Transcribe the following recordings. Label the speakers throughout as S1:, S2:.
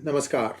S1: Namaskar.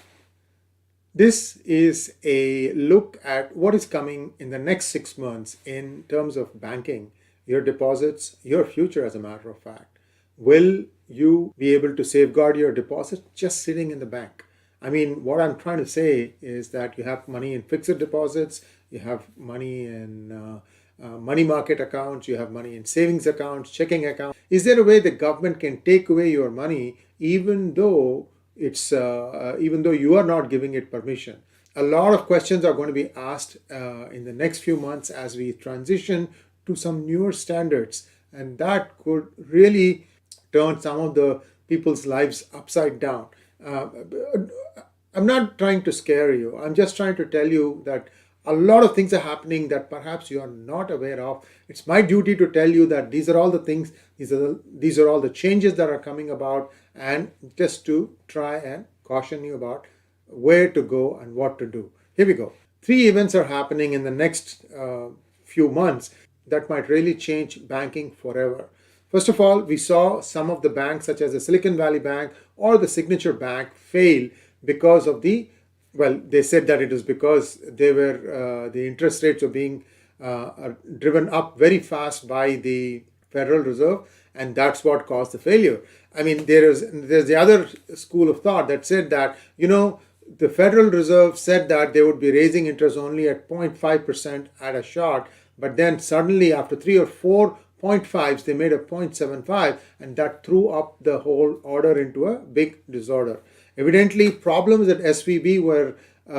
S1: This is a look at what is coming in the next 6 months in terms of banking, your deposits, your future, as a matter of fact. Will you be able to safeguard your deposits just sitting in the bank? I mean, what I'm trying to say is that you have money in fixed deposits, you have money in money market accounts, you have money in savings accounts, checking accounts. Is there a way the government can take away your money even though you are not giving it permission? A lot of questions are going to be asked in the next few months as we transition to some newer standards, and that could really turn some of the people's lives upside down. Uh, I'm not trying to scare you. I'm just trying to tell you that a lot of things are happening that perhaps you are not aware of. It's my duty to tell you that these are all the things, these are all the changes that are coming about, and just to try and caution you about where to go and what to do. Here we go. Three events are happening in the next few months that might really change banking forever. First of all, we saw some of the banks, such as the Silicon Valley Bank or the Signature Bank, fail because of they said that it is because the interest rates were being driven up very fast by the Federal Reserve, and that's what caused the failure. I mean, there's the other school of thought that said that, the Federal Reserve said that they would be raising interest only at 0.5% at a shot, but then suddenly after 3 or 4 0.5s, they made a 0.75, and that threw up the whole order into a big disorder. Evidently, problems at SVB were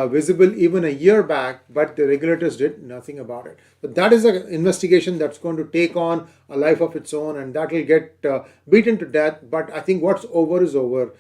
S1: visible even a year back, but the regulators did nothing about it. But that is an investigation that's going to take on a life of its own, and that will get beaten to death. But I think what's over is over.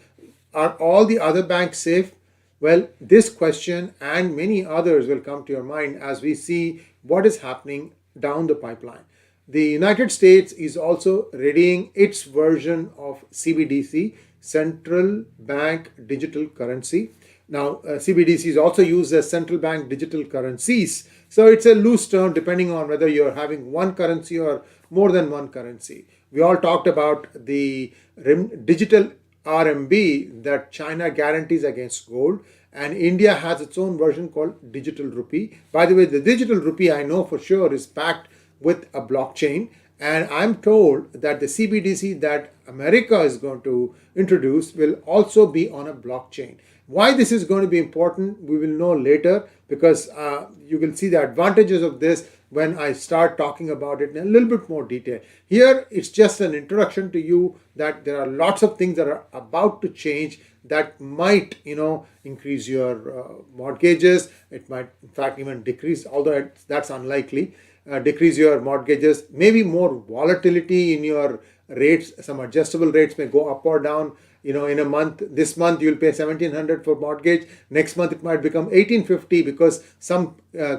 S1: Are all the other banks safe? Well, this question and many others will come to your mind as we see what is happening down the pipeline. The United States is also readying its version of CBDC, Central Bank Digital Currency. Now, CBDC is also used as central bank digital currencies. So it's a loose term depending on whether you're having one currency or more than one currency. We all talked about the digital RMB that China guarantees against gold, and India has its own version called digital rupee. By the way, the digital rupee, I know for sure, is backed with a blockchain, and I'm told that the CBDC that America is going to introduce will also be on a blockchain. Why this is going to be important, we will know later, because you will see the advantages of this when I start talking about it in a little bit more detail. Here, it's just an introduction to you that there are lots of things that are about to change that might, increase your mortgages. It might, in fact, even decrease, although that's unlikely. Decrease your mortgages, maybe more volatility in your rates. Some adjustable rates may go up or down. In a month, this month you'll pay 1,700 for mortgage. Next month it might become 1,850 because some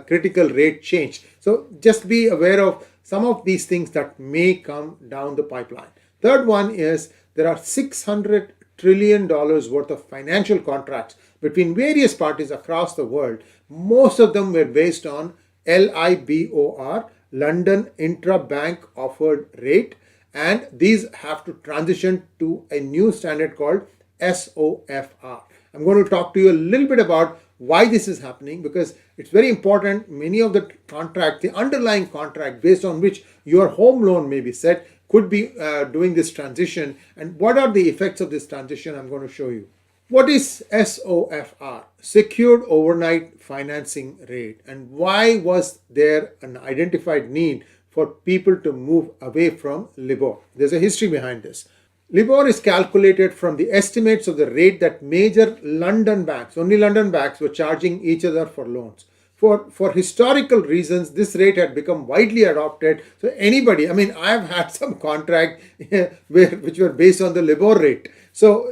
S1: critical rate changed. So just be aware of some of these things that may come down the pipeline. Third one is there are $600 trillion worth of financial contracts between various parties across the world. Most of them were based on LIBOR, London Intra-Bank Offered Rate, and these have to transition to a new standard called SOFR. I'm going to talk to you a little bit about why this is happening, because it's very important. Many of the contract, the underlying contract based on which your home loan may be set, could be doing this transition. And what are the effects of this transition? I'm going to show you. What is SOFR? Secured Overnight Financing Rate. And why was there an identified need for people to move away from LIBOR? There's a history behind this. LIBOR is calculated from the estimates of the rate that major London banks, only London banks, were charging each other for loans. For historical reasons, this rate had become widely adopted. So anybody, I have had some contract which were based on the LIBOR rate. So,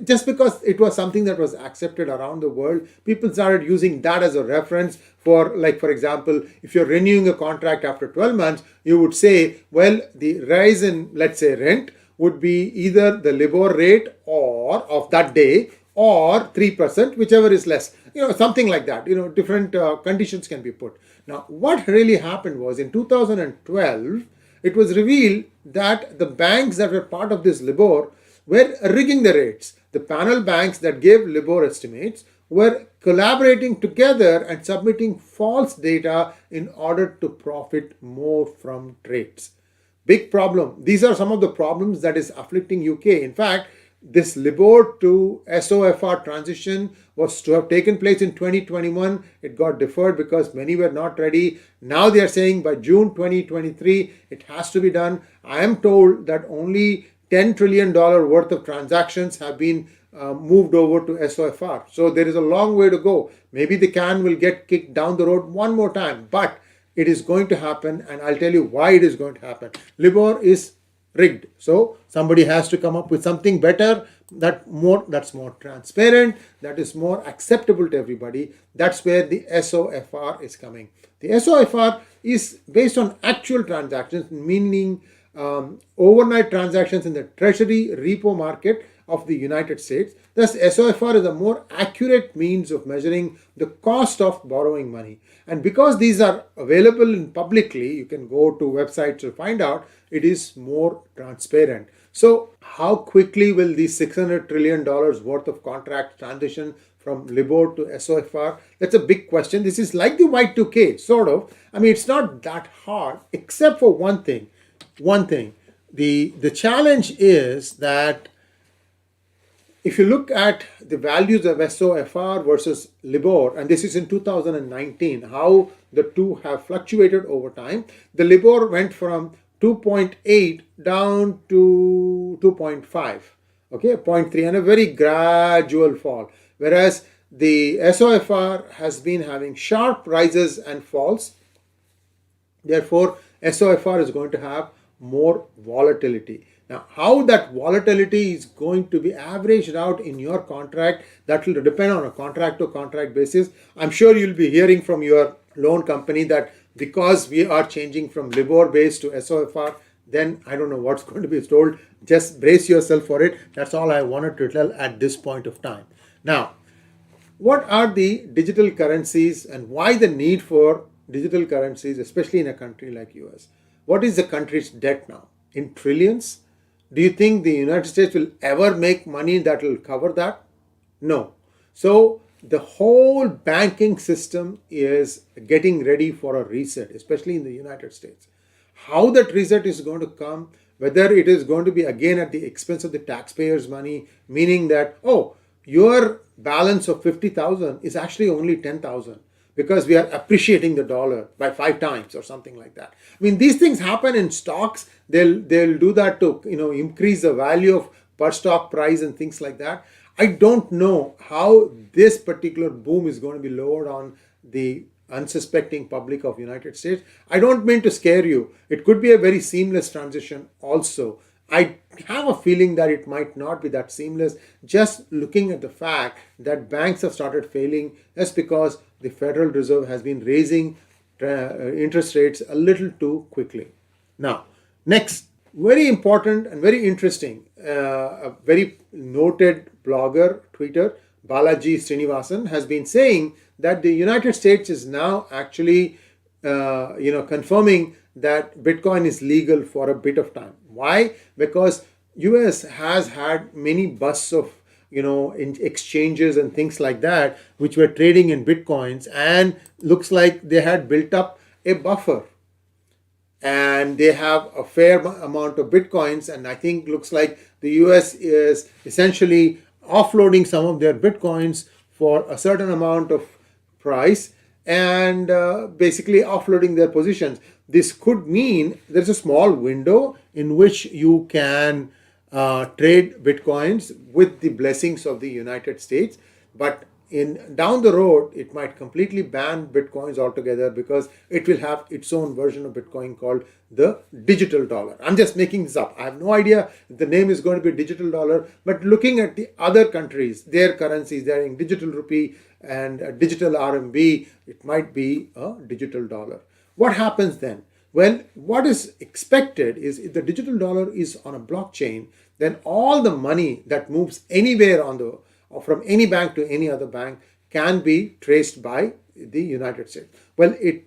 S1: just because it was something that was accepted around the world, people started using that as a reference for, like, for example, if you're renewing a contract after 12 months, you would say, well, the rise in, let's say, rent would be either the LIBOR rate or of that day or 3%, whichever is less, something like that. Different conditions can be put. Now, what really happened was in 2012, it was revealed that the banks that were part of this LIBOR were rigging the rates. The panel banks that gave LIBOR estimates were collaborating together and submitting false data in order to profit more from trades. Big problem. These are some of the problems that is afflicting UK. In fact, this LIBOR to SOFR transition was to have taken place in 2021. It got deferred because many were not ready. Now they are saying by June 2023 it has to be done. I am told that only $10 trillion worth of transactions have been moved over to SOFR. So there is a long way to go. Maybe the can will get kicked down the road one more time, but it is going to happen, and I'll tell you why it is going to happen. LIBOR is rigged, so somebody has to come up with something better that's more transparent, that is more acceptable to everybody. That's where the SOFR is coming. The SOFR is based on actual transactions, meaning overnight transactions in the treasury repo market of the United States. Thus, SOFR is a more accurate means of measuring the cost of borrowing money. And because these are available publicly, you can go to websites to find out, it is more transparent. So, how quickly will these $600 trillion worth of contracts transition from LIBOR to SOFR? That's a big question. This is like the Y2K, sort of. I mean, it's not that hard, except for one thing. The challenge is that if you look at the values of SOFR versus LIBOR, and this is in 2019, how the two have fluctuated over time, the LIBOR went from 2.8 down to 2.5, okay, 0.3, and a very gradual fall. Whereas the SOFR has been having sharp rises and falls. Therefore, SOFR is going to have more volatility. Now, how that volatility is going to be averaged out in your contract, that will depend on a contract to contract basis. I'm sure you'll be hearing from your loan company that because we are changing from LIBOR based to SOFR, then I don't know what's going to be told. Just brace yourself for it. That's all I wanted to tell at this point of time. Now, what are the digital currencies and why the need for digital currencies, especially in a country like US? What is the country's debt now? In trillions? Do you think the United States will ever make money that will cover that? No. So the whole banking system is getting ready for a reset, especially in the United States. How that reset is going to come, whether it is going to be again at the expense of the taxpayers' money, meaning that, oh, your balance of 50,000 is actually only 10,000 because we are appreciating the dollar by 5 times or something like that. I mean, these things happen in stocks. They'll do that to increase the value of per stock price and things like that. I don't know how this particular boom is going to be lowered on the unsuspecting public of United States. I don't mean to scare you. It could be a very seamless transition also. I have a feeling that it might not be that seamless, just looking at the fact that banks have started failing just because the Federal Reserve has been raising interest rates a little too quickly. Now, next, very important and very interesting, a very noted blogger, tweeter, Balaji Srinivasan, has been saying that the United States is now actually, confirming that Bitcoin is legal for a bit of time. Why? Because US has had many busts of in exchanges and things like that, which were trading in Bitcoins, and looks like they had built up a buffer. And they have a fair amount of Bitcoins, and I think looks like the US is essentially offloading some of their Bitcoins for a certain amount of price and basically offloading their positions. This could mean there's a small window in which you can trade Bitcoins with the blessings of the United States, but down the road it might completely ban Bitcoins altogether because it will have its own version of Bitcoin called the digital dollar. I'm just making this up. I have no idea if the name is going to be digital dollar, but looking at the other countries, their currencies, they're in digital rupee and digital RMB, it might be a digital dollar. What happens then? Well, what is expected is if the digital dollar is on a blockchain, then all the money that moves anywhere from any bank to any other bank can be traced by the United States. Well, it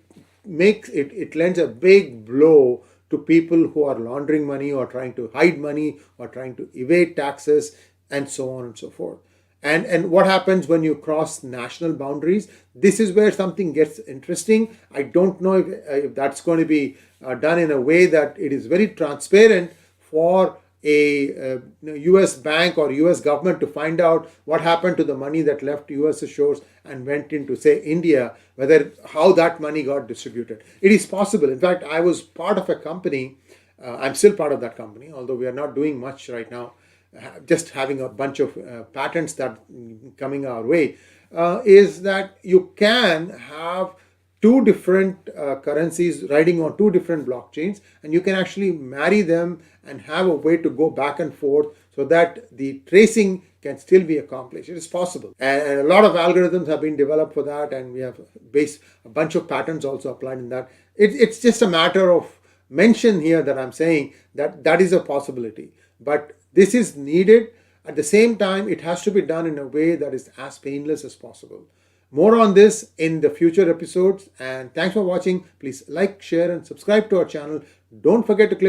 S1: lends a big blow to people who are laundering money or trying to hide money or trying to evade taxes and so on and so forth. And what happens when you cross national boundaries? This is where something gets interesting. I don't know if that's going to be done in a way that it is very transparent for a US bank or US government to find out what happened to the money that left US shores and went into, say, India, whether how that money got distributed. It is possible. In fact, I was part of a company. I'm still part of that company, although we are not doing much right now, just having a bunch of patents that coming our way, is that you can have two different currencies riding on two different blockchains, and you can actually marry them and have a way to go back and forth so that the tracing can still be accomplished. It is possible, and a lot of algorithms have been developed for that, and we have a bunch of patents also applied in that. It's just a matter of mention here that I'm saying that that is a possibility, but this is needed. At the same time, it has to be done in a way that is as painless as possible. More on this in the future episodes, and thanks for watching. Please like, share, and subscribe to our channel. Don't forget to click